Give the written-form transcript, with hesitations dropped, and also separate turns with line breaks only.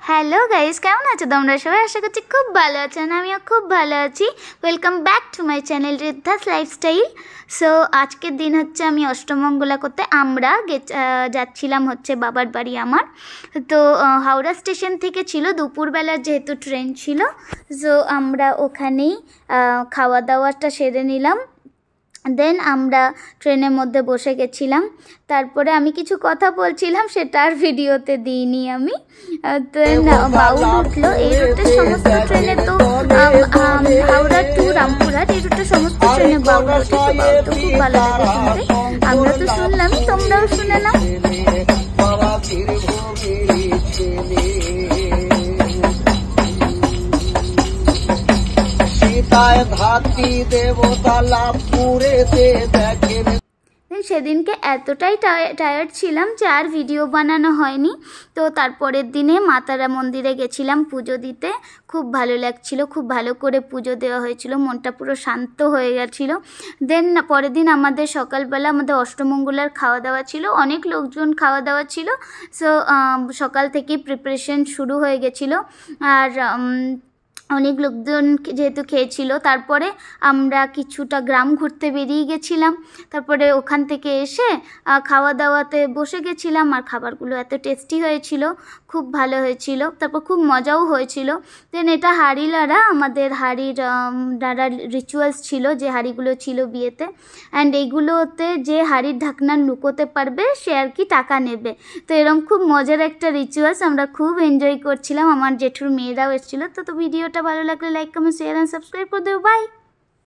Hello guys, কেমন আছো তোমরা সবাই? আশা করছি খুব ভালো আছো, আমিও খুব ভালো আছি। Welcome back to my channel Riddha's lifestyle. So আজকের দিন হচ্ছে আমি অষ্টমঙ্গলা করতে আমরা যাচ্ছিলাম হচ্ছে বাবার বাড়ি আমার। তো হাওড়া স্টেশন থেকে ছিল, দুপুরবেলার যেহেতু ট্রেন ছিল, সো আমরা ওখানেই খাওয়া দাওয়াটা সেরে নিলাম। দেন আমরা ট্রেনের মধ্যে বসে গেছিলাম। তারপরে আমি কিছু কথা বলছিলাম, সেটা আর ভিডিওতে দিইনি আমি। দেন বাউল উঠলো। এই রুটের সমস্ত ট্রেনে তো হাওড়া টু রামপুরহাট এই রুটের সমস্ত ট্রেনে বাউল ওঠে, তো বাউল তো খুব ভালো লাগে শুনতে। আমরা তো শুনলাম, তোমরাও শুনে নাও। সেদিনকে এতটাই টায়ার্ড ছিলাম যে আর ভিডিও বানানো হয়নি। তো তারপরের দিনে মাতারা মন্দিরে গেছিলাম পুজো দিতে। খুব ভালো লাগছিল, খুব ভালো করে পুজো দেওয়া হয়েছিল, মনটা পুরো শান্ত হয়ে গেছিলো। দেন পরের দিন আমাদের সকালবেলা আমাদের অষ্টমঙ্গলার খাওয়া দাওয়া ছিল, অনেক লোকজন খাওয়া দাওয়া ছিল। সো সকাল থেকেই প্রিপারেশন শুরু হয়ে গেছিলো, আর অনেক লোকজন যেহেতু খেয়েছিল। তারপরে আমরা কিছুটা গ্রাম ঘুরতে বেরিয়ে গেছিলাম। তারপরে ওখান থেকে এসে খাওয়া দাওয়াতে বসে গেছিলাম, আর খাবারগুলো এত টেস্টি হয়েছিল, খুব ভালো হয়েছিল। তারপর খুব মজাও হয়েছিল। দেন এটা হাঁড়ি লাড়া, আমাদের হাঁড়ির লাড়ার রিচুয়ালস ছিল, যে হাঁড়িগুলো ছিল বিয়েতে। অ্যান্ড এইগুলোতে যে হাঁড়ির ঢাকনা লুকোতে পারবে সে আর কি টাকা নেবে। তো এরকম খুব মজার একটা রিচুয়ালস, আমরা খুব এনজয় করছিলাম। আমার জেঠুর মেয়েরাও এসেছিলো। তো ভিডিওটা ভালো লাগলে like, comment, share and subscribe করে দেবো। বাই।